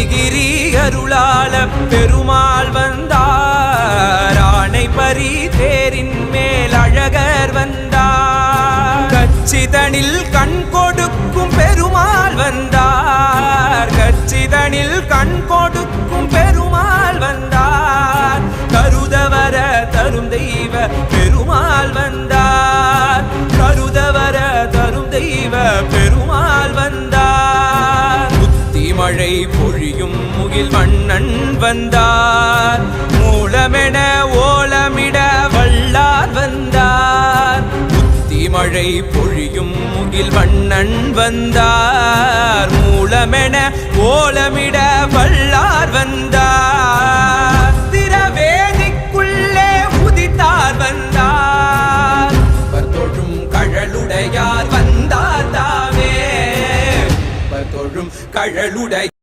அருணகிரி அருளாள பெருமாள் வந்தார். ஆணை பரி தேரின் மேல் அழகர் வந்தார். கச்சிதனில் கண் கொடுக்கும் பெருமாள் வந்தார். கச்சிதனில் கண் கொடுக்கும் பெருமாள் வந்தார். கருதவர தரும் தெய்வ பெருமாள் வந்தார். கருதவர தரும் தெய்வ பெருமாள் வந்தார். மழை பொழியும் முகில் வண்ணன் வந்தார். மூலமென ஓலமிட வல்லார் வந்தார். புத்தி மழை பொழியும் முகில் வண்ணன் வந்தார். மூலமென ஓலமிட வல்லார் வந்தார். திரவேதிக்குள்ளே உதித்தார் வந்தார். தொழும் கழலுடையார் வந்தார் தாமே. தொழும் கழலுடை